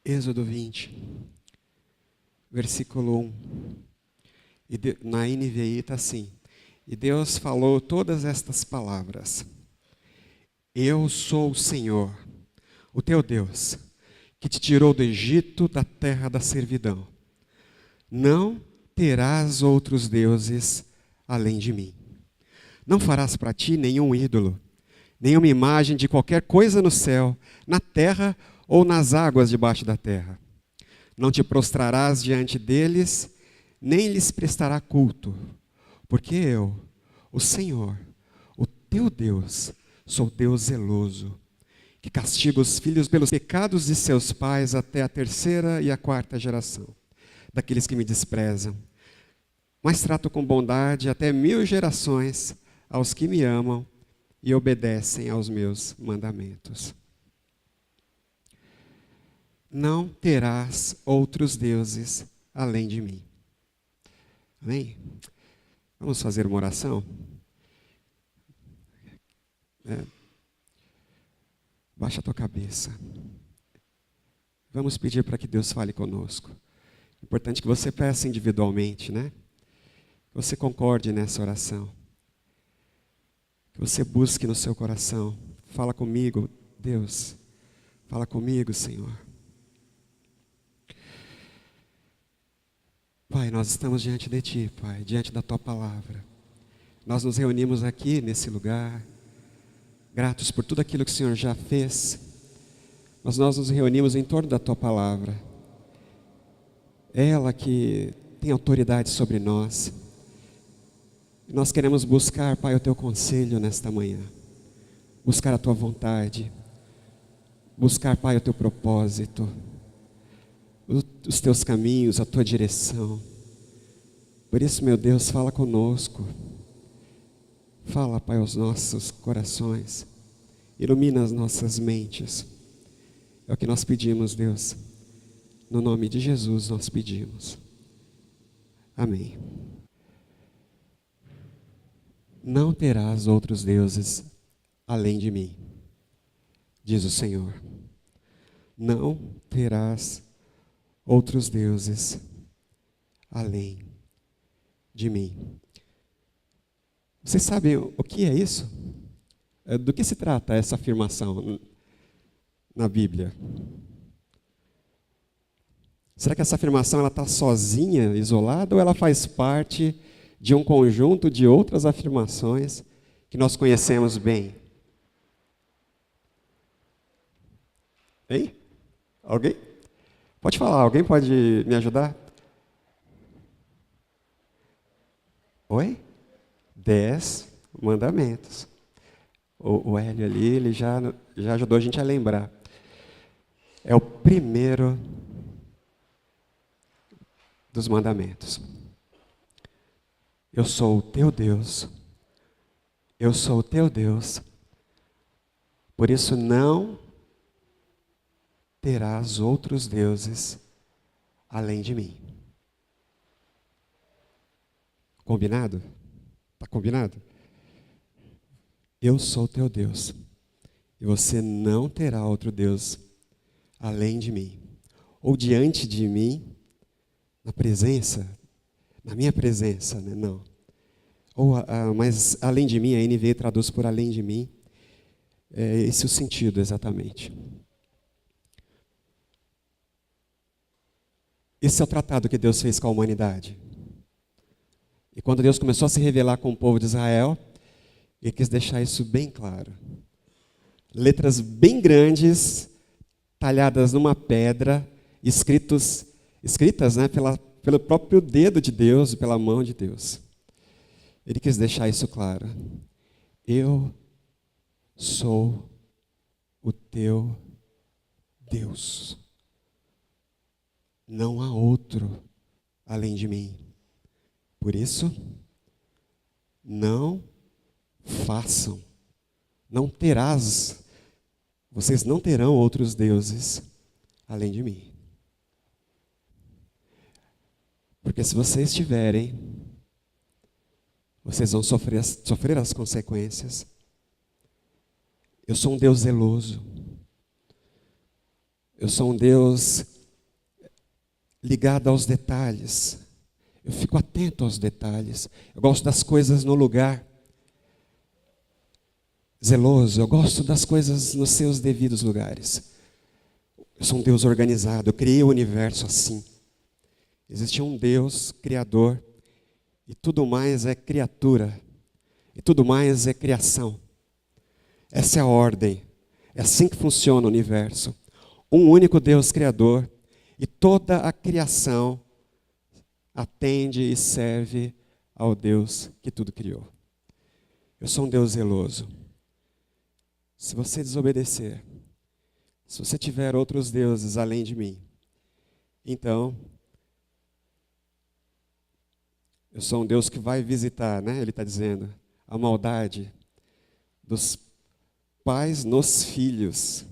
Êxodo 20, versículo 1. Na NVI está assim: e Deus falou todas estas palavras: Eu sou o Senhor, o teu Deus, que te tirou do Egito, da terra da servidão. Não terás outros deuses além de mim. Não farás para ti nenhum ídolo, nenhuma imagem de qualquer coisa no céu, na terra ou nas águas debaixo da terra. Não te prostrarás diante deles, nem lhes prestará culto, porque eu, o Senhor, o teu Deus, sou Deus zeloso, que castiga os filhos pelos pecados de seus pais até a 3ª e a 4ª geração, daqueles que me desprezam. Mas trato com bondade até 1000 gerações aos que me amam e obedecem aos meus mandamentos. Não terás outros deuses além de mim. Amém? Vamos fazer uma oração? Baixa a tua cabeça. Vamos pedir para que Deus fale conosco. Importante que você peça individualmente, né? Que você concorde nessa oração. Que você busque no seu coração. Fala comigo, Deus. Fala comigo, Senhor. Pai, nós estamos diante de Ti, Pai, diante da Tua palavra. Nós nos reunimos aqui nesse lugar, gratos por tudo aquilo que o Senhor já fez, mas nós nos reunimos em torno da Tua palavra. É ela que tem autoridade sobre nós. Nós queremos buscar, Pai, o Teu conselho nesta manhã, buscar a Tua vontade, buscar, Pai, o Teu propósito, os Teus caminhos, a Tua direção. Por isso, meu Deus, fala conosco. Fala, Pai, aos nossos corações. Ilumina as nossas mentes. É o que nós pedimos, Deus. No nome de Jesus nós pedimos. Amém. Não terás outros deuses além de mim, diz o Senhor. Não terás outros deuses além de mim. Vocês sabem o que é isso? Do que se trata essa afirmação na Bíblia? Será que essa afirmação está sozinha, isolada, ou ela faz parte de um conjunto de outras afirmações que nós conhecemos bem? Hein? Alguém? Pode falar, alguém pode me ajudar? Oi? 10 mandamentos. O Hélio ali, ele já ajudou a gente a lembrar. É o primeiro dos mandamentos. Eu sou o teu Deus. Eu sou o teu Deus. Por isso não terás outros deuses além de mim. Combinado? Está combinado? Eu sou o teu Deus. E você não terá outro Deus além de mim. Ou diante de mim, na minha presença, né? Não. Mas além de mim, a NVI traduz por além de mim. É esse o sentido exatamente. Esse é o tratado que Deus fez com a humanidade. E quando Deus começou a se revelar com o povo de Israel, Ele quis deixar isso bem claro. Letras bem grandes, talhadas numa pedra, escritas, né, pelo próprio dedo de Deus, pela mão de Deus. Ele quis deixar isso claro. Eu sou o teu Deus. Não há outro além de mim. Por isso, não façam, vocês não terão outros deuses além de mim. Porque se vocês tiverem, vocês vão sofrer as consequências. Eu sou um Deus zeloso. Eu sou um Deus ligado aos detalhes. Eu fico atento aos detalhes. Eu gosto das coisas no lugar. Zeloso, eu gosto das coisas nos seus devidos lugares. Eu sou um Deus organizado, eu criei o universo assim. Existe um Deus criador e tudo mais é criatura. E tudo mais é criação. Essa é a ordem. É assim que funciona o universo. Um único Deus criador e toda a criação atende e serve ao Deus que tudo criou. Eu sou um Deus zeloso. Se você desobedecer, se você tiver outros deuses além de mim, então eu sou um Deus que vai visitar, né? Ele está dizendo, a maldade dos pais nos filhos,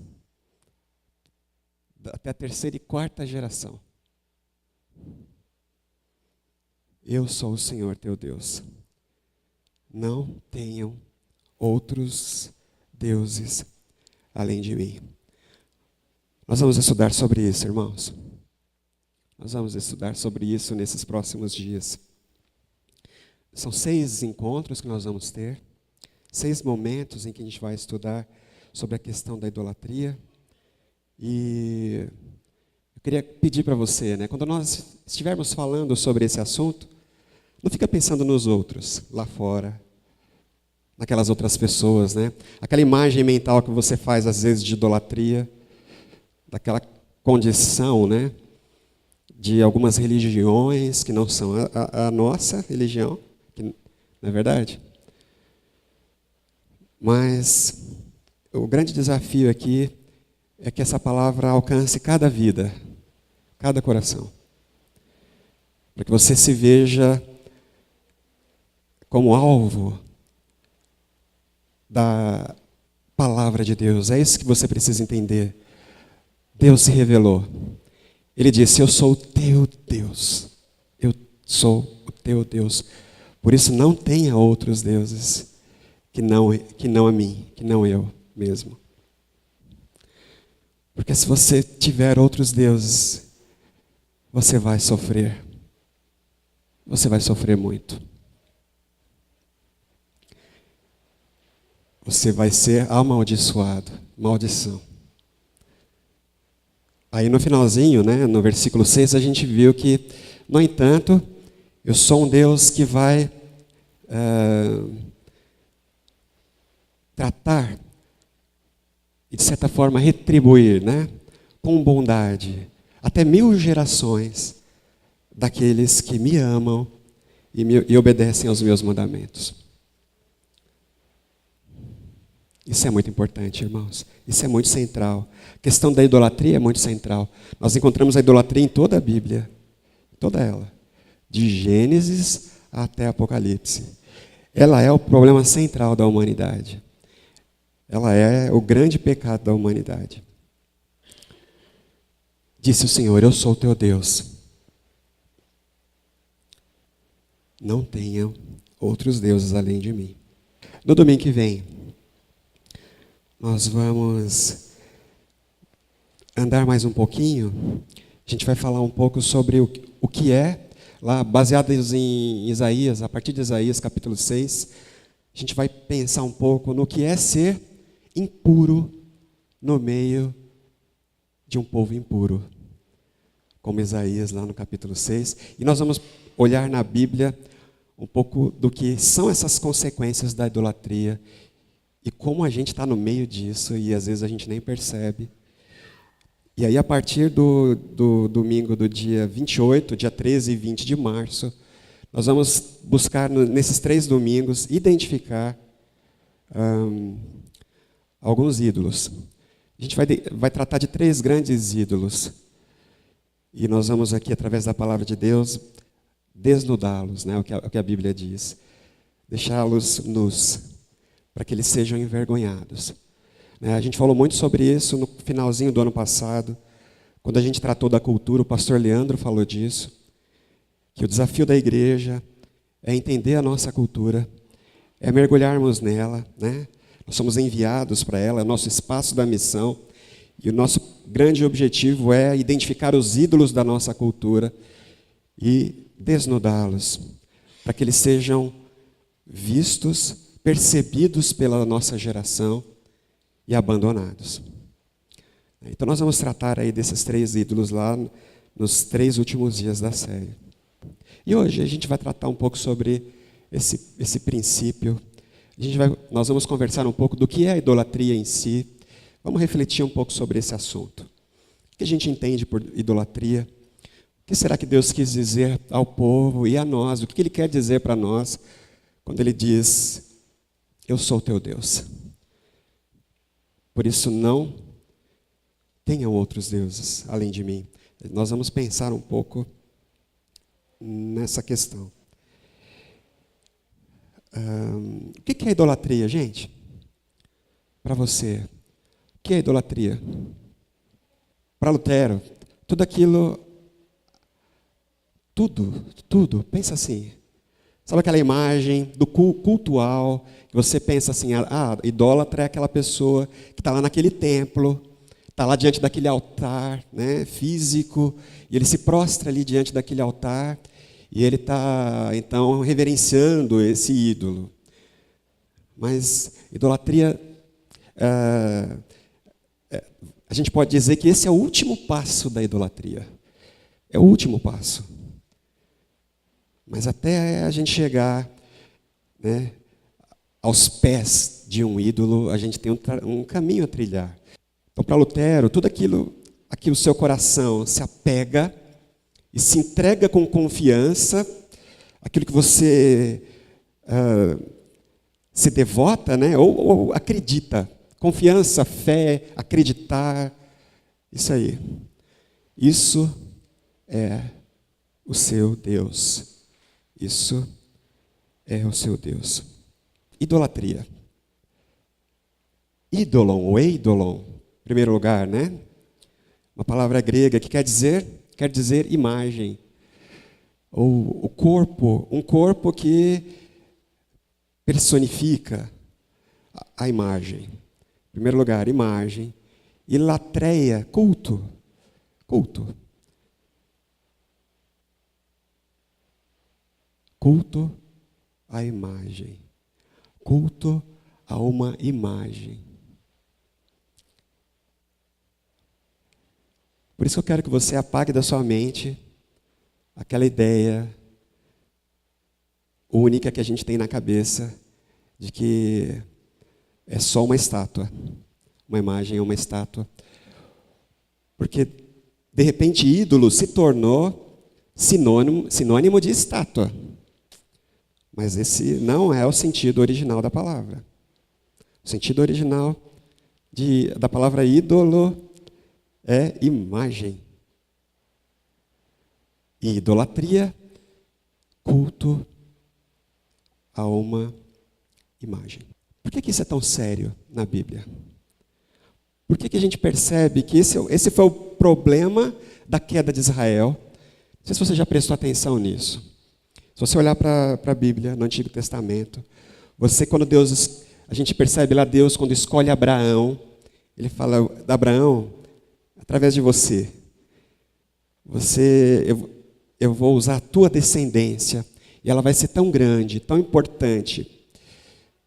até a terceira e quarta geração. Eu sou o Senhor teu Deus. Não tenham outros deuses além de mim. Nós vamos estudar sobre isso, irmãos. Nós vamos estudar sobre isso nesses próximos dias. São 6 encontros que nós vamos ter, 6 momentos em que a gente vai estudar sobre a questão da idolatria. E eu queria pedir para você, né, quando nós estivermos falando sobre esse assunto, não fica pensando nos outros, lá fora, naquelas outras pessoas, né? Aquela imagem mental que você faz às vezes de idolatria, daquela condição, né, de algumas religiões que não são a nossa religião, que, não é verdade? Mas o grande desafio aqui é que essa palavra alcance cada vida, cada coração. Para que você se veja como alvo da palavra de Deus. É isso que você precisa entender. Deus se revelou. Ele disse, eu sou o teu Deus. Eu sou o teu Deus. Por isso não tenha outros deuses que não a mim, que não eu mesmo. Porque se você tiver outros deuses, você vai sofrer. Você vai sofrer muito. Você vai ser amaldiçoado. Maldição. Aí no finalzinho, né, no versículo 6, a gente viu que, no entanto, eu sou um Deus que vai tratar e, de certa forma, retribuir, né, com bondade, até 1000 gerações daqueles que me amam e obedecem aos meus mandamentos. Isso é muito importante, irmãos. Isso é muito central. A questão da idolatria é muito central. Nós encontramos a idolatria em toda a Bíblia. Toda ela. De Gênesis até Apocalipse. Ela é o problema central da humanidade. Ela é o grande pecado da humanidade. Disse o Senhor, eu sou o teu Deus. Não tenham outros deuses além de mim. No domingo que vem, nós vamos andar mais um pouquinho. A gente vai falar um pouco sobre o que é, lá baseados em Isaías, a partir de Isaías capítulo 6, a gente vai pensar um pouco no que é ser impuro no meio de um povo impuro, como Isaías lá no capítulo 6. E nós vamos olhar na Bíblia um pouco do que são essas consequências da idolatria e como a gente está no meio disso e às vezes a gente nem percebe. E aí, a partir do domingo do dia 28, dia 13 e 20 de março, nós vamos buscar, nesses 3 domingos, identificar alguns ídolos. A gente vai tratar de 3 grandes ídolos. E nós vamos aqui, através da palavra de Deus, desnudá-los, né, o que a Bíblia diz. Deixá-los nus, para que eles sejam envergonhados. A gente falou muito sobre isso no finalzinho do ano passado, quando a gente tratou da cultura, o pastor Leandro falou disso, que o desafio da igreja é entender a nossa cultura, é mergulharmos nela, né? Nós somos enviados para ela, é o nosso espaço da missão, e o nosso grande objetivo é identificar os ídolos da nossa cultura e desnudá-los, para que eles sejam vistos, percebidos pela nossa geração e abandonados. Então nós vamos tratar aí desses 3 ídolos lá nos 3 últimos dias da série. E hoje a gente vai tratar um pouco sobre esse princípio. Nós vamos conversar um pouco do que é a idolatria em si. Vamos refletir um pouco sobre esse assunto. O que a gente entende por idolatria? O que será que Deus quis dizer ao povo e a nós? O que Ele quer dizer para nós quando Ele diz: eu sou o teu Deus. Por isso não tenham outros deuses além de mim. Nós vamos pensar um pouco nessa questão. O que é idolatria, gente? Para você, o que é idolatria? Para Lutero, tudo aquilo, tudo, pensa assim. Sabe aquela imagem do cultual, que você pensa assim, idólatra é aquela pessoa que está lá naquele templo, está lá diante daquele altar, né, físico, e ele se prostra ali diante daquele altar, e ele está, então, reverenciando esse ídolo. Mas idolatria, a gente pode dizer que esse é o último passo da idolatria. É o último passo. Mas até a gente chegar, né, aos pés de um ídolo, a gente tem um caminho a trilhar. Então, para Lutero, tudo aquilo a que o seu coração se apega e se entrega com confiança, aquilo que você se devota, né, ou acredita. Confiança, fé, acreditar, isso aí. Isso é o seu Deus. Isso é o seu Deus. Idolatria. Ídolon, ou eidolon, em primeiro lugar, né? Uma palavra grega que quer dizer imagem. Ou o corpo, um corpo que personifica a imagem. Em primeiro lugar, imagem. E latreia, culto. Culto. Culto à imagem. Culto a uma imagem. Por isso eu quero que você apague da sua mente aquela ideia única que a gente tem na cabeça de que é só uma estátua. Uma imagem é uma estátua. Porque, de repente, ídolo se tornou sinônimo de estátua. Mas esse não é o sentido original da palavra. O sentido original da palavra ídolo é imagem. E idolatria, culto a uma imagem. Por que isso é tão sério na Bíblia? Por que a gente percebe que esse foi o problema da queda de Israel? Não sei se você já prestou atenção nisso. Se você olhar para a Bíblia, no Antigo Testamento, a gente percebe lá Deus, quando escolhe Abraão, Ele fala: Abraão, através de você, eu vou usar a tua descendência, e ela vai ser tão grande, tão importante,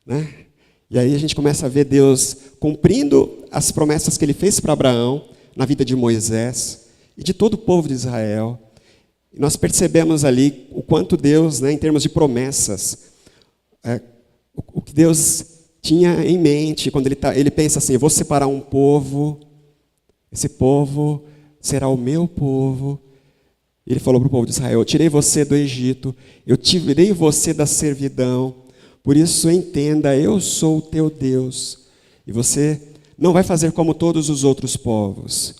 né? E aí a gente começa a ver Deus cumprindo as promessas que Ele fez para Abraão, na vida de Moisés, e de todo o povo de Israel. E nós percebemos ali o quanto Deus, né, em termos de promessas, o que Deus tinha em mente, quando ele pensa assim: eu vou separar um povo, esse povo será o meu povo. Ele falou para o povo de Israel: eu tirei você do Egito, eu tirei você da servidão, por isso entenda, eu sou o teu Deus, e você não vai fazer como todos os outros povos,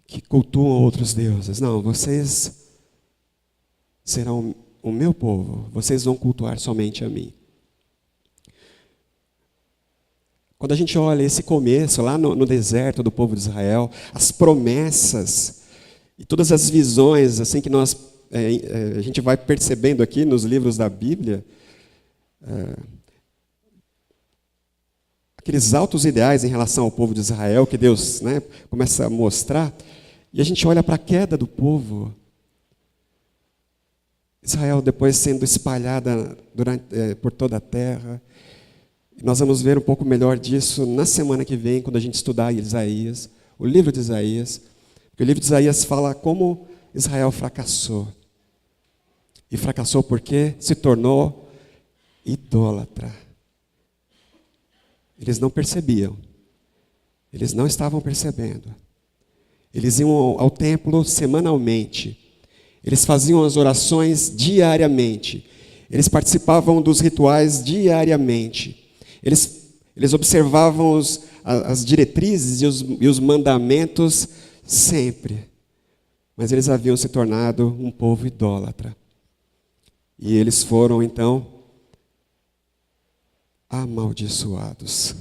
que cultuam outros deuses. Não, vocês serão o meu povo, vocês vão cultuar somente a mim. Quando a gente olha esse começo, lá no deserto do povo de Israel, as promessas e todas as visões assim que a gente vai percebendo aqui nos livros da Bíblia, aqueles altos ideais em relação ao povo de Israel, que Deus, né, começa a mostrar, e a gente olha para a queda do povo. Israel depois sendo espalhada por toda a terra. Nós vamos ver um pouco melhor disso na semana que vem, quando a gente estudar Isaías, o livro de Isaías. Porque o livro de Isaías fala como Israel fracassou. E fracassou porque se tornou idólatra. Eles não percebiam. Eles não estavam percebendo. Eles iam ao templo semanalmente. Eles faziam as orações diariamente. Eles participavam dos rituais diariamente. Eles observavam as diretrizes e os mandamentos sempre. Mas eles haviam se tornado um povo idólatra. E eles foram, então, amaldiçoados.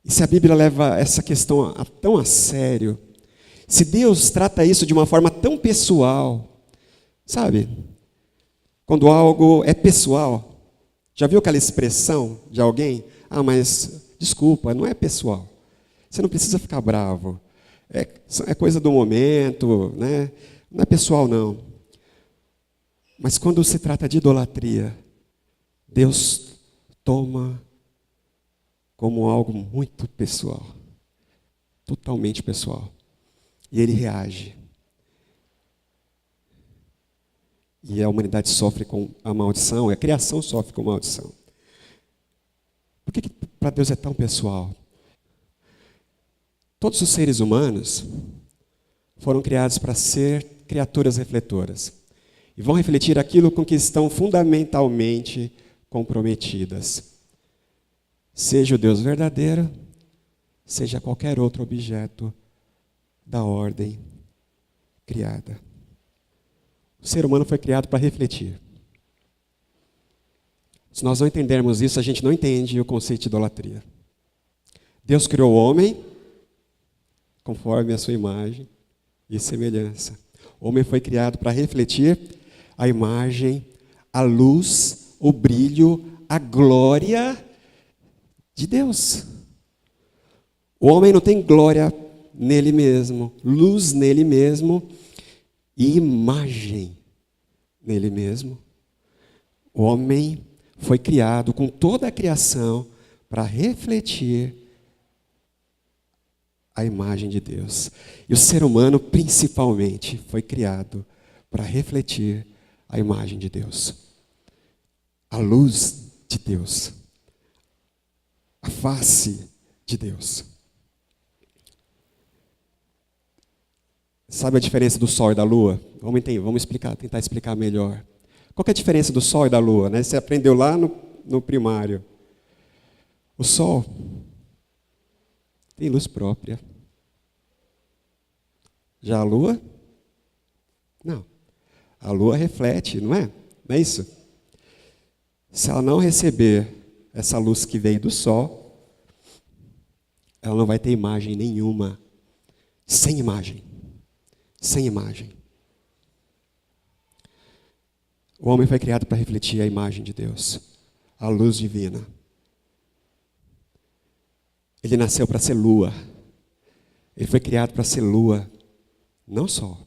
E se a Bíblia leva essa questão tão a sério, se Deus trata isso de uma forma tão pessoal, sabe? Quando algo é pessoal, já viu aquela expressão de alguém? Ah, mas desculpa, não é pessoal. Você não precisa ficar bravo. É coisa do momento, né? Não é pessoal, não. Mas quando se trata de idolatria, Deus toma como algo muito pessoal. Totalmente pessoal. E Ele reage. E a humanidade sofre com a maldição, a criação sofre com a maldição. Por que para Deus é tão pessoal? Todos os seres humanos foram criados para ser criaturas refletoras. E vão refletir aquilo com que estão fundamentalmente comprometidas. Seja o Deus verdadeiro, seja qualquer outro objeto da ordem criada. O ser humano foi criado para refletir. Se nós não entendermos isso, a gente não entende o conceito de idolatria. Deus criou o homem conforme a sua imagem e semelhança. O homem foi criado para refletir a imagem, a luz, o brilho, a glória de Deus. O homem não tem glória nele mesmo, luz nele mesmo e imagem nele mesmo. O homem foi criado com toda a criação para refletir a imagem de Deus. E o ser humano, principalmente, foi criado para refletir a imagem de Deus. A luz de Deus. A face de Deus. Sabe a diferença do sol e da lua? Vamos tentar explicar melhor. Qual que é a diferença do sol e da lua? Né? Você aprendeu lá no primário. O sol tem luz própria. Já a lua? Não. A lua reflete, não é? Não é isso? Se ela não receber essa luz que veio do sol, ela não vai ter imagem nenhuma. Sem imagem. Sem imagem. O homem foi criado para refletir a imagem de Deus, a luz divina. Ele nasceu para ser lua. Ele foi criado para ser lua, não sol.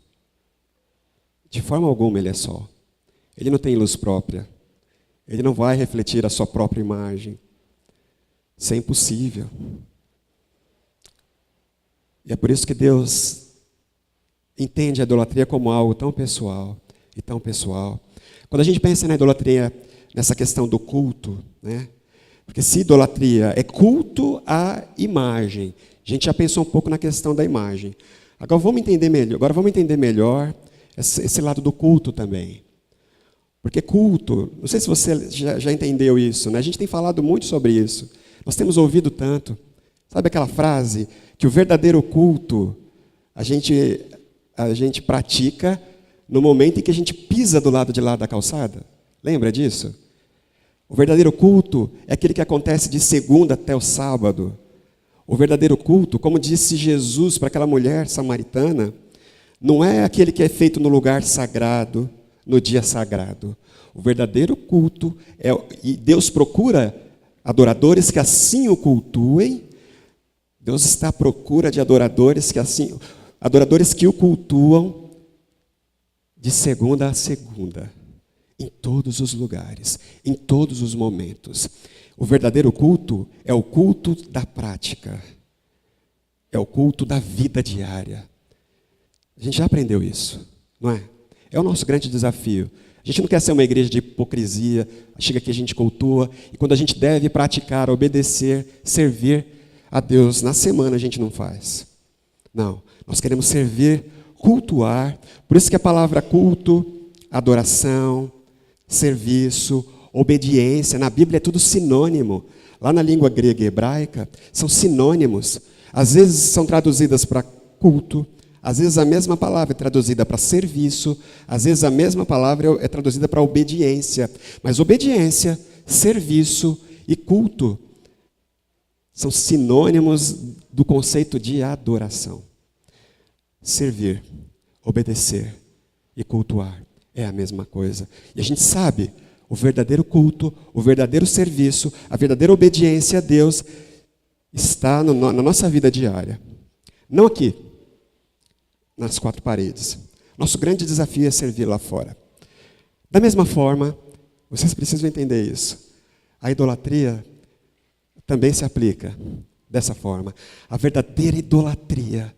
De forma alguma ele é sol. Ele não tem luz própria. Ele não vai refletir a sua própria imagem. Isso é impossível. E é por isso que Deus entende a idolatria como algo tão pessoal e tão pessoal. Quando a gente pensa na idolatria, nessa questão do culto, né? Porque se idolatria é culto à imagem, a gente já pensou um pouco na questão da imagem. Agora vamos entender melhor esse lado do culto também. Porque culto, não sei se você já entendeu isso, né? A gente tem falado muito sobre isso. Nós temos ouvido tanto. Sabe aquela frase que o verdadeiro culto a gente pratica no momento em que a gente pisa do lado de lá da calçada? Lembra disso? O verdadeiro culto é aquele que acontece de segunda até o sábado. O verdadeiro culto, como disse Jesus para aquela mulher samaritana, não é aquele que é feito no lugar sagrado, no dia sagrado. O verdadeiro culto e Deus procura adoradores que assim o cultuem. Deus está à procura de adoradores que o cultuam de segunda a segunda, em todos os lugares, em todos os momentos. O verdadeiro culto é o culto da prática, é o culto da vida diária. A gente já aprendeu isso, não é? É o nosso grande desafio. A gente não quer ser uma igreja de hipocrisia, chega aqui a gente cultua, e quando a gente deve praticar, obedecer, servir a Deus na semana a gente não faz. Não, nós queremos servir, cultuar, por isso que a palavra culto, adoração, serviço, obediência, na Bíblia é tudo sinônimo. Lá na língua grega e hebraica, são sinônimos. Às vezes são traduzidas para culto, às vezes a mesma palavra é traduzida para serviço, às vezes a mesma palavra é traduzida para obediência. Mas obediência, serviço e culto são sinônimos do conceito de adoração. Servir, obedecer e cultuar é a mesma coisa. E a gente sabe, o verdadeiro culto, o verdadeiro serviço, a verdadeira obediência a Deus está na nossa vida diária. Não aqui, nas quatro paredes. Nosso grande desafio é servir lá fora. Da mesma forma, vocês precisam entender isso. A idolatria também se aplica dessa forma. A verdadeira idolatria,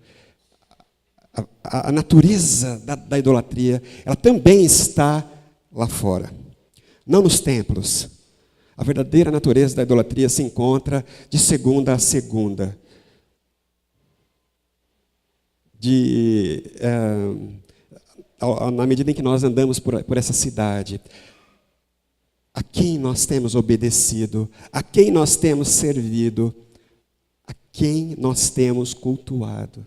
a natureza da idolatria, ela também está lá fora. Não nos templos. A verdadeira natureza da idolatria se encontra de segunda a segunda. Na medida em que nós andamos por essa cidade, a quem nós temos obedecido, a quem nós temos servido, a quem nós temos cultuado.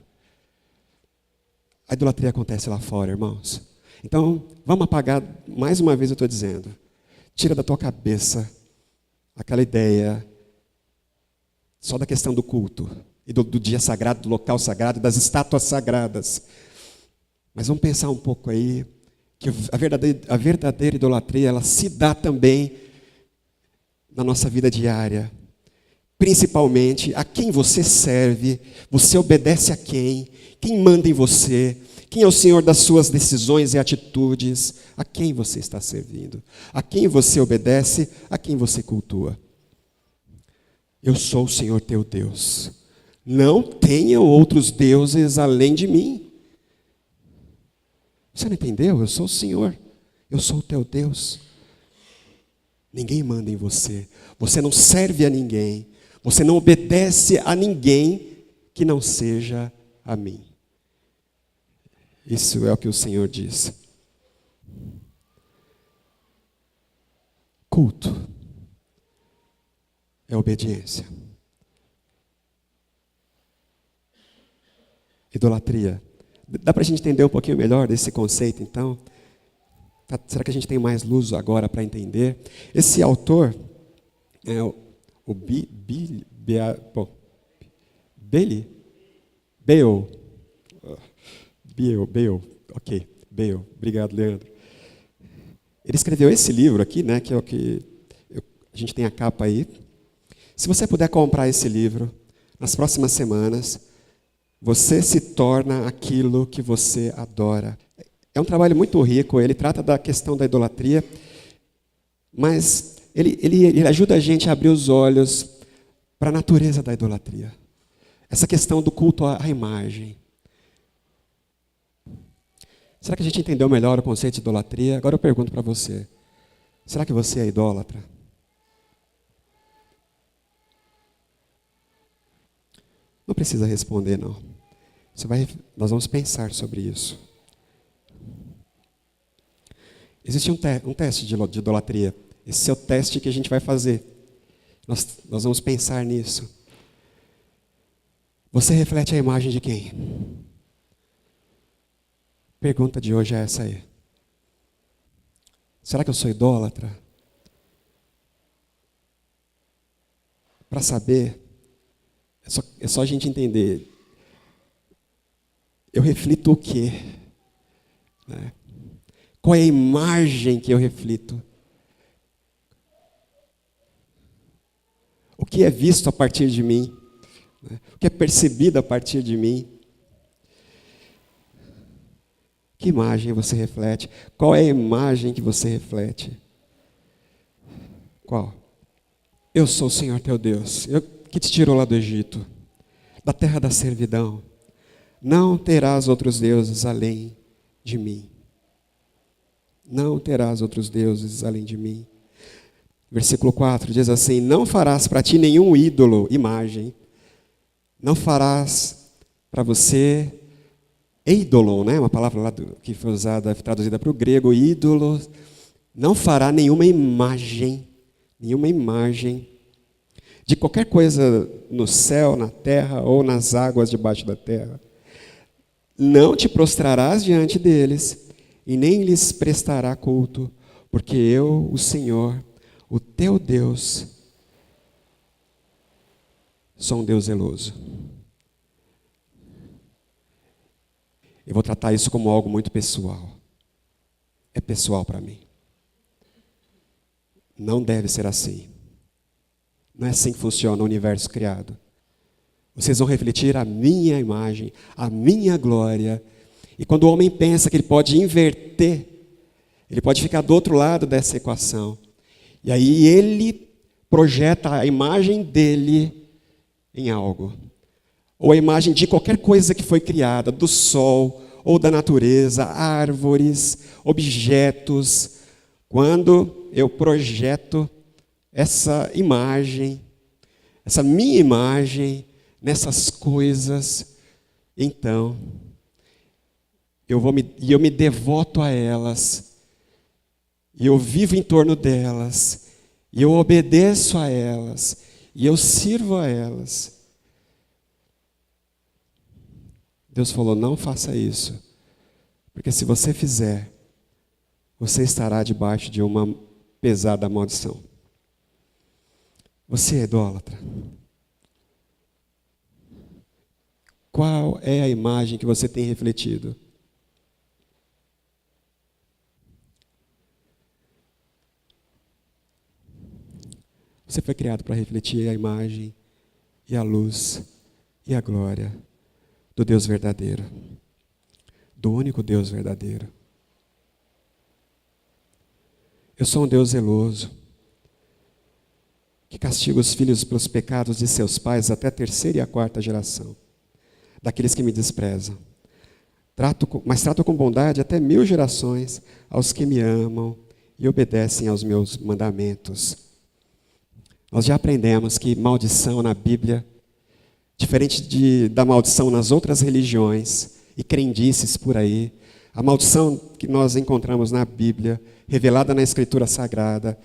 A idolatria acontece lá fora, irmãos. Então, vamos apagar, mais uma vez eu estou dizendo, tira da tua cabeça aquela ideia só da questão do culto, e do dia sagrado, do local sagrado, das estátuas sagradas. Mas vamos pensar um pouco aí, que a verdadeira idolatria, ela se dá também na nossa vida diária. Principalmente a quem você serve, você obedece a quem manda em você, quem é o Senhor das suas decisões e atitudes, a quem você está servindo, a quem você obedece, a quem você cultua. Eu sou o Senhor teu Deus. Não tenham outros deuses além de mim. Você não entendeu? Eu sou o Senhor. Eu sou o teu Deus. Ninguém manda em você. Você não serve a ninguém. Você não obedece a ninguém que não seja a mim. Isso é o que o Senhor diz. Culto é obediência. Idolatria. Dá para a gente entender um pouquinho melhor desse conceito, então? Será que a gente tem mais luz agora para entender? Esse autor é o Bale. Ok, Bale. Obrigado, Leandro. Ele escreveu esse livro aqui, né, que é o que a gente tem a capa aí. Se você puder comprar esse livro, nas próximas semanas, você se torna aquilo que você adora. É um trabalho muito rico, ele trata da questão da idolatria, mas ele ajuda a gente a abrir os olhos para a natureza da idolatria. Essa questão do culto à imagem. Será que a gente entendeu melhor o conceito de idolatria? Agora eu pergunto para você. Será que você é idólatra? Não precisa responder, não. Nós vamos pensar sobre isso. Existe um teste de idolatria. Esse é o teste que a gente vai fazer. Nós vamos pensar nisso. Você reflete a imagem de quem? Pergunta de hoje é essa aí. Será que eu sou idólatra? Para saber, é só a gente entender. Eu reflito o quê? Né? Qual é a imagem que eu reflito? o que é visto a partir de mim, né? O que é percebido a partir de mim. Que imagem você reflete? Qual é a imagem que você reflete? Qual? Eu sou o Senhor teu Deus, eu que te tirou lá do Egito, da terra da servidão. Não terás outros deuses além de mim. Não terás outros deuses além de mim. Versículo 4 diz assim: não farás para ti nenhum ídolo, imagem. Não farás para você eidolon, né? Uma palavra lá que foi usada, traduzida para o grego, ídolo. Não fará nenhuma imagem de qualquer coisa no céu, na terra ou nas águas debaixo da terra. Não te prostrarás diante deles e nem lhes prestará culto, porque eu, o Senhor, o teu Deus, sou um Deus zeloso. Eu vou tratar isso como algo muito pessoal. É pessoal para mim. Não deve ser assim. Não é assim que funciona o universo criado. Vocês vão refletir a minha imagem, a minha glória. E quando o homem pensa que ele pode inverter, ele pode ficar do outro lado dessa equação. E aí ele projeta a imagem dele em algo. Ou a imagem de qualquer coisa que foi criada, do sol, ou da natureza, árvores, objetos. Quando eu projeto essa imagem, essa minha imagem, nessas coisas, então, eu me devoto a elas, e eu vivo em torno delas, e eu obedeço a elas, e eu sirvo a elas. Deus falou: não faça isso, porque se você fizer, você estará debaixo de uma pesada maldição. Você é idólatra? Qual é a imagem que você tem refletido? Você foi criado para refletir a imagem e a luz e a glória do Deus verdadeiro, do único Deus verdadeiro. Eu sou um Deus zeloso, que castiga os filhos pelos pecados de seus pais até a 3ª e a 4ª geração, daqueles que me desprezam. Mas trato com bondade até 1000 gerações aos que me amam e obedecem aos meus mandamentos. Nós já aprendemos que maldição na Bíblia, diferente da maldição nas outras religiões e crendices por aí, a maldição que nós encontramos na Bíblia, revelada na Escritura Sagrada,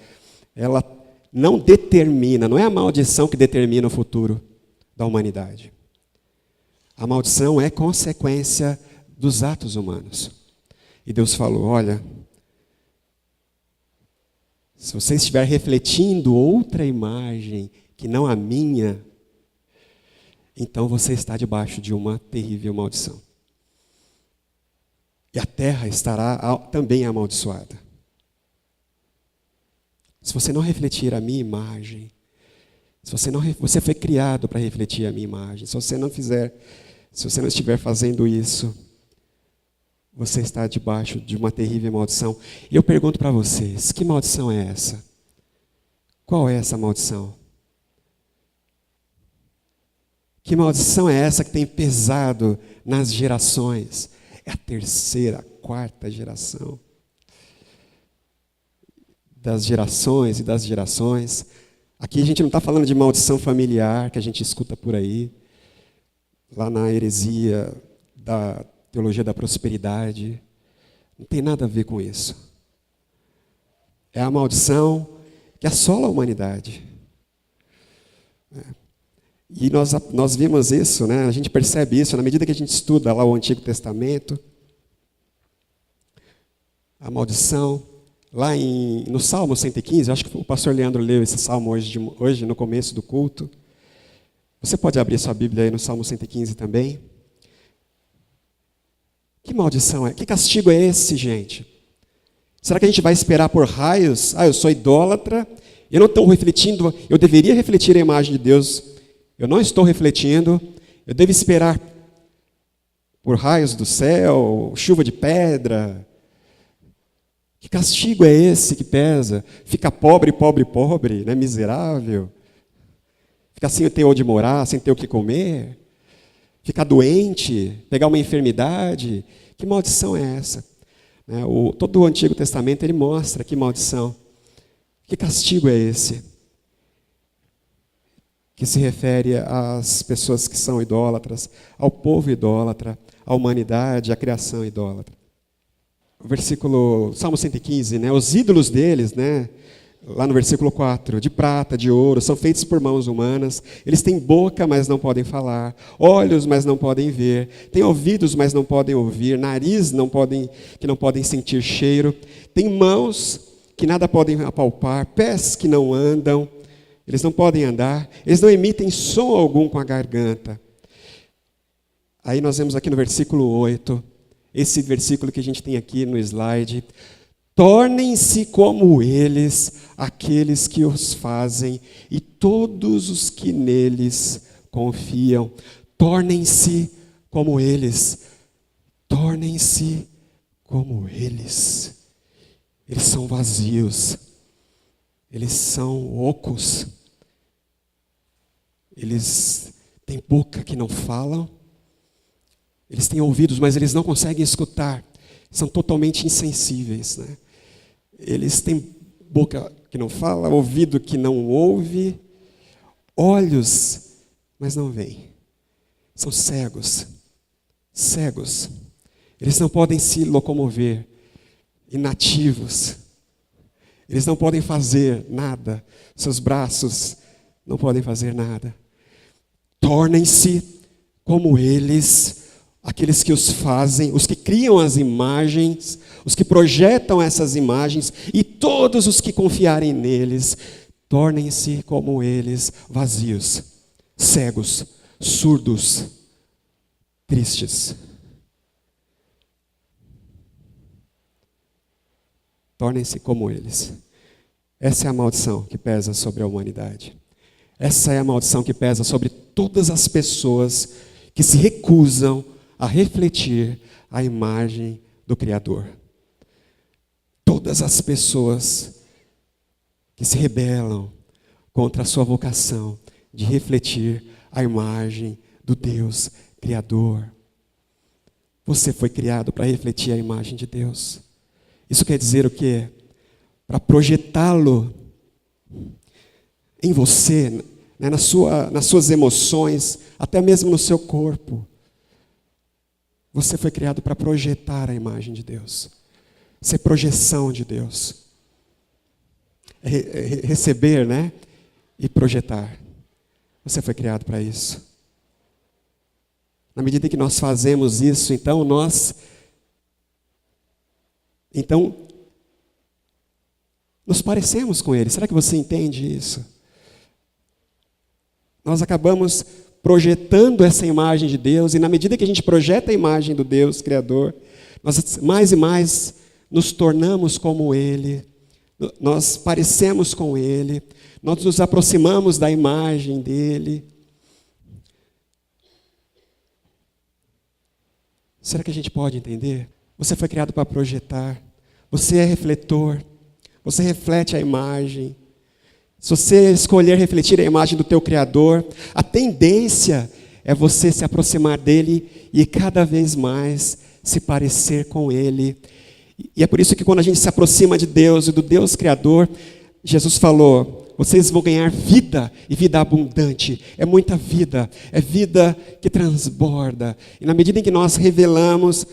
ela não determina, não é a maldição que determina o futuro da humanidade. A maldição é consequência dos atos humanos. E Deus falou: olha, se você estiver refletindo outra imagem que não a minha, então você está debaixo de uma terrível maldição. E a terra estará também amaldiçoada. Se você não refletir a minha imagem, você foi criado para refletir a minha imagem. Se você não estiver fazendo isso, você está debaixo de uma terrível maldição. E eu pergunto para vocês: que maldição é essa? Qual é essa maldição? Que maldição é essa que tem pesado nas gerações? É a 3ª, a 4ª geração. Das gerações e das gerações. Aqui a gente não está falando de maldição familiar, que a gente escuta por aí, lá na heresia da teologia da prosperidade. Não tem nada a ver com isso. É a maldição que assola a humanidade. E nós vimos isso, né? A gente percebe isso na medida que a gente estuda lá o Antigo Testamento. A maldição, lá no Salmo 115, acho que o pastor Leandro leu esse salmo hoje no começo do culto. Você pode abrir sua Bíblia aí no Salmo 115 também. Que maldição é? Que castigo é esse, gente? Será que a gente vai esperar por raios? Eu sou idólatra, Eu não estou refletindo, eu deveria refletir a imagem de Deus. Eu não estou refletindo. Eu devo esperar por raios do céu, chuva de pedra. Que castigo é esse que pesa? Ficar pobre, pobre, pobre, né? Miserável. Ficar sem ter onde morar, sem ter o que comer. Ficar doente, pegar uma enfermidade. Que maldição é essa? Todo o Antigo Testamento ele mostra que maldição. Que castigo é esse? Que se refere às pessoas que são idólatras, ao povo idólatra, à humanidade, à criação idólatra. O versículo, Salmo 115, os ídolos deles, lá no versículo 4, de prata, de ouro, são feitos por mãos humanas. Eles têm boca, mas não podem falar, olhos, mas não podem ver, têm ouvidos, mas não podem ouvir, nariz que não podem sentir cheiro, têm mãos que nada podem apalpar, pés que não andam, eles não podem andar, eles não emitem som algum com a garganta. Aí nós vemos aqui no versículo 8, esse versículo que a gente tem aqui no slide: tornem-se como eles, aqueles que os fazem, e todos os que neles confiam. Tornem-se como eles. Tornem-se como eles. Eles são vazios. Eles são ocos. Eles têm boca que não falam. Eles têm ouvidos, mas eles não conseguem escutar. São totalmente insensíveis. Eles têm boca que não fala, ouvido que não ouve, olhos, mas não veem. São cegos. Cegos. Eles não podem se locomover. Inativos. Eles não podem fazer nada. Seus braços não podem fazer nada. Tornem-se como eles, aqueles que os fazem, os que criam as imagens, os que projetam essas imagens, e todos os que confiarem neles, tornem-se como eles, vazios, cegos, surdos, tristes. Tornem-se como eles. Essa é a maldição que pesa sobre a humanidade. Essa é a maldição que pesa sobre todas as pessoas que se recusam a refletir a imagem do Criador. Todas as pessoas que se rebelam contra a sua vocação de refletir a imagem do Deus Criador. Você foi criado para refletir a imagem de Deus. Isso quer dizer o quê? Para projetá-lo em você, nas suas emoções, até mesmo no seu corpo. Você foi criado para projetar a imagem de Deus. Ser projeção de Deus. Receber, e projetar. Você foi criado para isso. Na medida que nós fazemos isso, então nos parecemos com Ele. Será que você entende isso? Nós acabamos projetando essa imagem de Deus, e na medida que a gente projeta a imagem do Deus Criador, nós mais e mais nos tornamos como Ele, nós parecemos com Ele, nós nos aproximamos da imagem dEle. Será que a gente pode entender? Você foi criado para projetar, você é refletor, você reflete a imagem. Se você escolher refletir a imagem do teu Criador, a tendência é você se aproximar dele e cada vez mais se parecer com ele. E é por isso que quando a gente se aproxima de Deus e do Deus Criador, Jesus falou: vocês vão ganhar vida e vida abundante. É muita vida, é vida que transborda. E na medida em que nós revelamos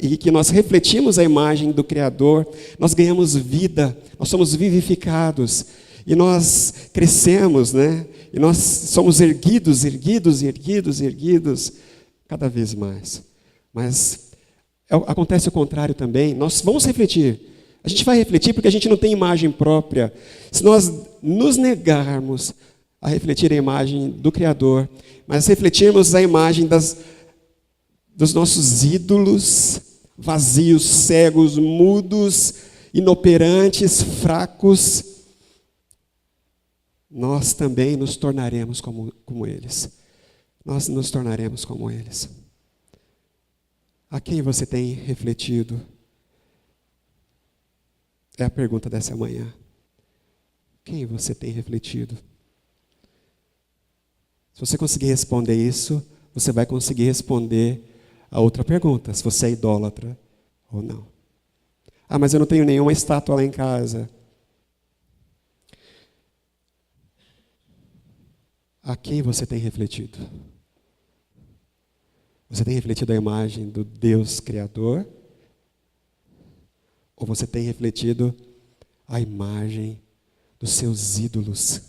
e que nós refletimos a imagem do Criador, nós ganhamos vida, nós somos vivificados. E nós crescemos, E nós somos erguidos cada vez mais. Mas acontece o contrário também. Nós vamos refletir. A gente vai refletir porque a gente não tem imagem própria. Se nós nos negarmos a refletir a imagem do Criador, mas refletirmos a imagem dos nossos ídolos, vazios, cegos, mudos, inoperantes, fracos, nós também nos tornaremos como eles. Nós nos tornaremos como eles. A quem você tem refletido? É a pergunta dessa manhã. Quem você tem refletido? Se você conseguir responder isso, você vai conseguir responder a outra pergunta, se você é idólatra ou não. Ah, mas eu não tenho nenhuma estátua lá em casa. A quem você tem refletido? Você tem refletido a imagem do Deus Criador? Ou você tem refletido a imagem dos seus ídolos?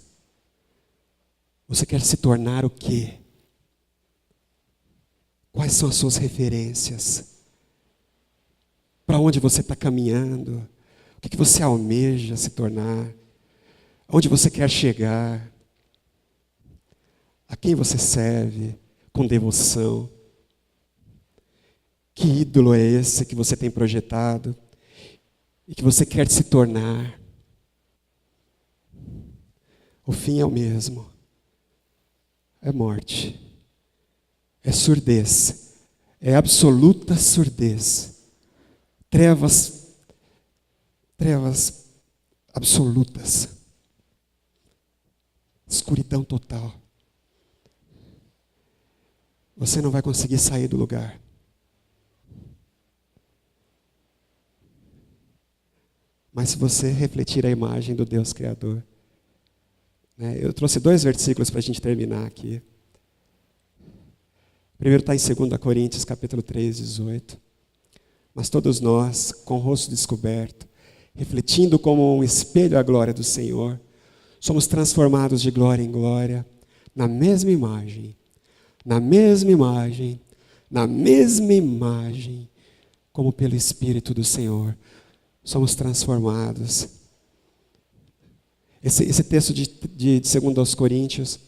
Você quer se tornar o quê? Quais são as suas referências? Para onde você está caminhando? O que você almeja se tornar? Onde você quer chegar? A quem você serve com devoção? Que ídolo é esse que você tem projetado e que você quer se tornar? O fim é o mesmo. É morte. É surdez. É absoluta surdez. Trevas absolutas. Escuridão total. Você não vai conseguir sair do lugar. Mas se você refletir a imagem do Deus Criador, eu trouxe 2 versículos para a gente terminar aqui. O primeiro está em 2 Coríntios, capítulo 3, 18. Mas todos nós, com o rosto descoberto, refletindo como um espelho a glória do Senhor, somos transformados de glória em glória, na mesma imagem, como pelo Espírito do Senhor, somos transformados. Esse texto de 2 Coríntios,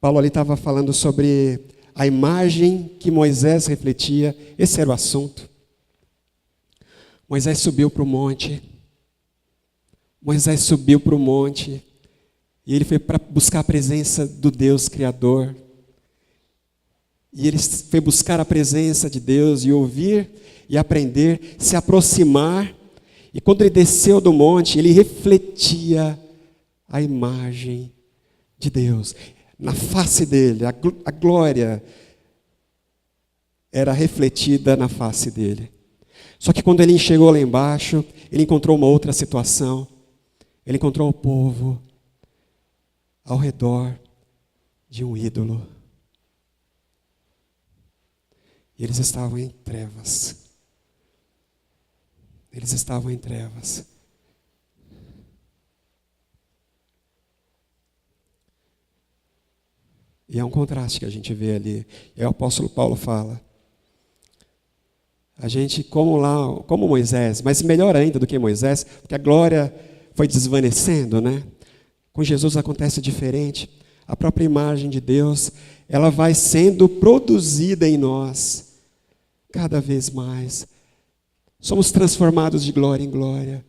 Paulo ali estava falando sobre a imagem que Moisés refletia. Esse era o assunto. Moisés subiu para o monte. E ele foi para buscar a presença do Deus Criador. E ele foi buscar a presença de Deus e ouvir e aprender, se aproximar. E quando ele desceu do monte, ele refletia a imagem de Deus. Na face dele, a glória era refletida na face dele. Só que quando ele chegou lá embaixo, ele encontrou uma outra situação. Ele encontrou o povo ao redor de um ídolo. E eles estavam em trevas. E é um contraste que a gente vê ali. E o apóstolo Paulo fala. A gente, como Moisés, mas melhor ainda do que Moisés, porque a glória foi desvanecendo, né? Com Jesus acontece diferente. A própria imagem de Deus, ela vai sendo produzida em nós, cada vez mais. Somos transformados de glória em glória.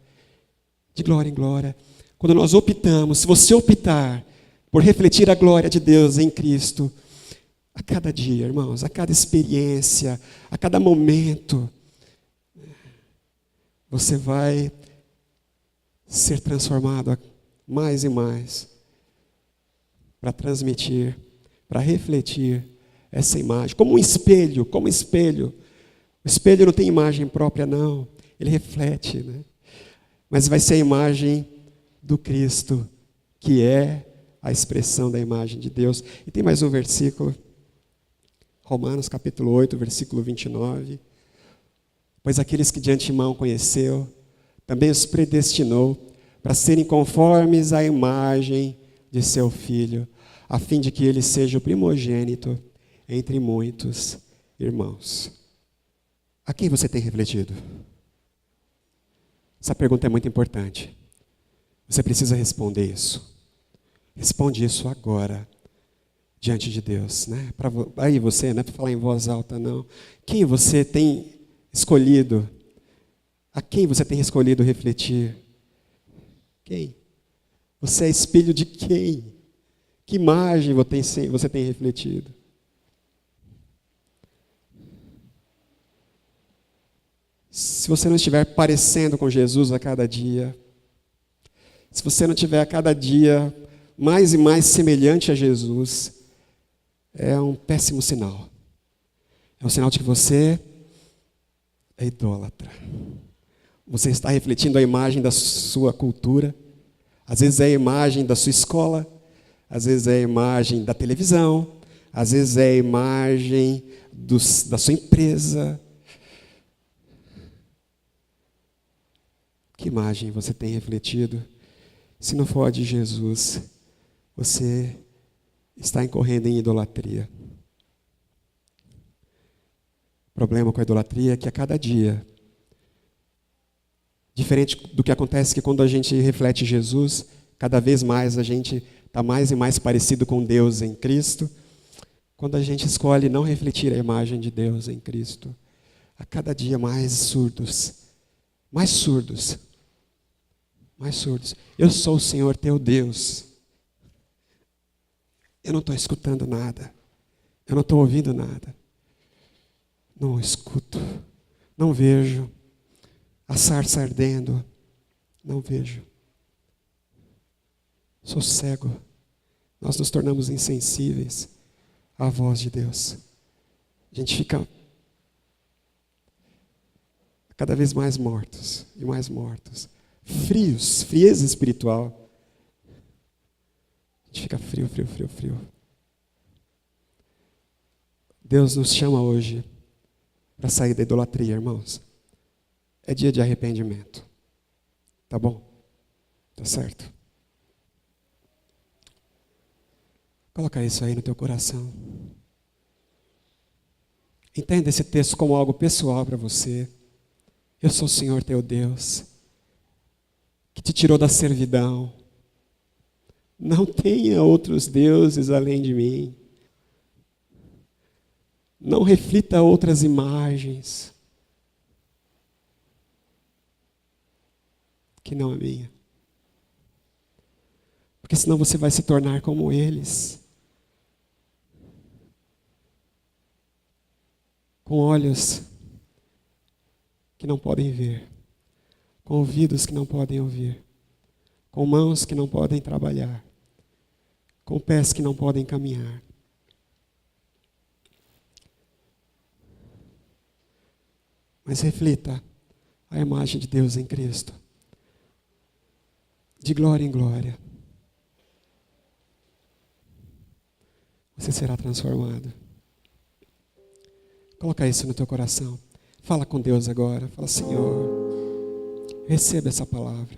Quando nós optamos, se você optar por refletir a glória de Deus em Cristo, a cada dia, irmãos, a cada experiência, a cada momento, você vai ser transformado mais e mais para transmitir, para refletir essa imagem, como um espelho. O espelho não tem imagem própria, não. Ele reflete, né? Mas vai ser a imagem do Cristo, que é a expressão da imagem de Deus. E tem mais um versículo, Romanos capítulo 8, versículo 29. Pois aqueles que de antemão conheceu, também os predestinou para serem conformes à imagem de seu Filho, a fim de que ele seja o primogênito entre muitos irmãos. A quem você tem refletido? Essa pergunta é muito importante. Você precisa responder isso. Responde isso agora, diante de Deus, né? Aí você, não é para falar em voz alta, não. Quem você tem escolhido? A quem você tem escolhido refletir? Quem? Você é espelho de quem? Que imagem você tem refletido? Se você não estiver parecendo com Jesus a cada dia, se você não estiver a cada dia mais e mais semelhante a Jesus, é um péssimo sinal. É um sinal de que você é idólatra. Você está refletindo a imagem da sua cultura, às vezes é a imagem da sua escola, às vezes é a imagem da televisão, às vezes é a imagem da sua empresa. Que imagem você tem refletido? Se não for a de Jesus, você está incorrendo em idolatria. O problema com a idolatria é que a cada dia, diferente do que acontece que quando a gente reflete Jesus, cada vez mais a gente está mais e mais parecido com Deus em Cristo. Quando a gente escolhe não refletir a imagem de Deus em Cristo, a cada dia mais surdos, mais surdos. Mais surdos. Eu sou o Senhor teu Deus. Eu não estou escutando nada. Eu não estou ouvindo nada. Não escuto. Não vejo. A sarça ardendo. Não vejo. Sou cego. Nós nos tornamos insensíveis à voz de Deus. A gente fica cada vez mais mortos e mais mortos. Frios, frieza espiritual. A gente fica frio. Deus nos chama hoje para sair da idolatria, irmãos. É dia de arrependimento. Tá bom? Tá certo? Coloca isso aí no teu coração. Entenda esse texto como algo pessoal para você. Eu sou o Senhor teu Deus, que te tirou da servidão. Não tenha outros deuses além de mim. Não reflita outras imagens que não a minha. Porque senão você vai se tornar como eles. Com olhos que não podem ver. Com ouvidos que não podem ouvir, com mãos que não podem trabalhar, com pés que não podem caminhar. Mas reflita a imagem de Deus em Cristo, de glória em glória. Você será transformado. Coloca isso no teu coração. Fala com Deus agora. Fala, Senhor, receba essa palavra.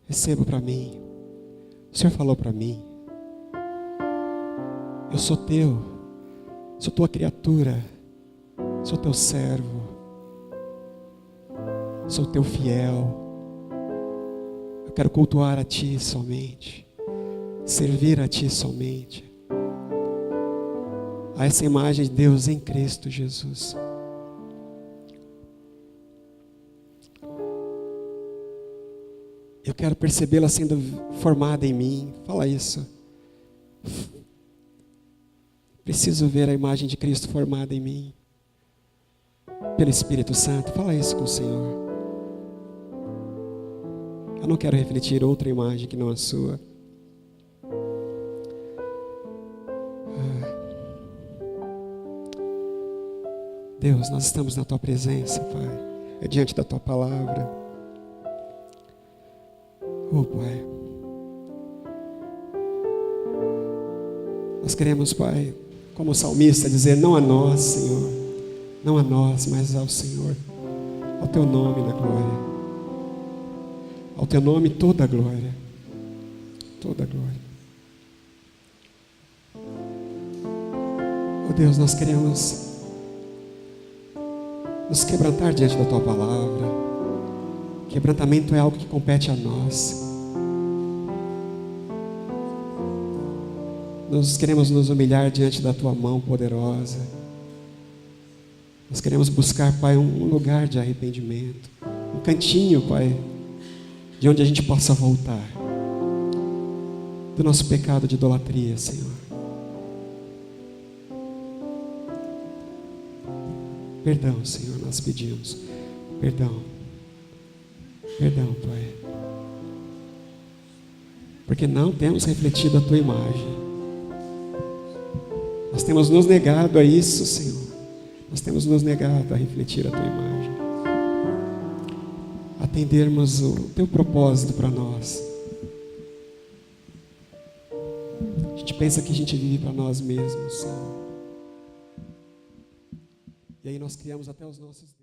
Receba para mim. O Senhor falou para mim. Eu sou teu. Sou tua criatura. Sou teu servo. Sou teu fiel. Eu quero cultuar a ti somente. Servir a ti somente. A essa imagem de Deus em Cristo Jesus. Eu quero percebê-la sendo formada em mim. Fala isso. Preciso ver a imagem de Cristo formada em mim. Pelo Espírito Santo. Fala isso com o Senhor. Eu não quero refletir outra imagem que não a sua. Deus, nós estamos na tua presença, Pai. É diante da tua palavra. Oh, Pai. Nós queremos, Pai, como salmista, dizer não a nós, Senhor. Não a nós, mas ao Senhor. Ao teu nome na glória. Ao teu nome toda a glória. Toda a glória. Oh Deus, nós queremos nos quebrantar diante da tua palavra. Quebrantamento é algo que compete a nós. Nós queremos nos humilhar diante da tua mão poderosa. Nós queremos buscar, Pai, um lugar de arrependimento, um cantinho, Pai, de onde a gente possa voltar. do nosso pecado de idolatria, Senhor. Perdão, Senhor, nós pedimos. Perdão. Perdão, Pai. Porque não temos refletido a Tua imagem. Nós temos nos negado a isso, Senhor. Nós temos nos negado a refletir a Tua imagem. Atendermos o Teu propósito para nós. A gente pensa que a gente vive para nós mesmos, Senhor. E aí nós criamos até os nossos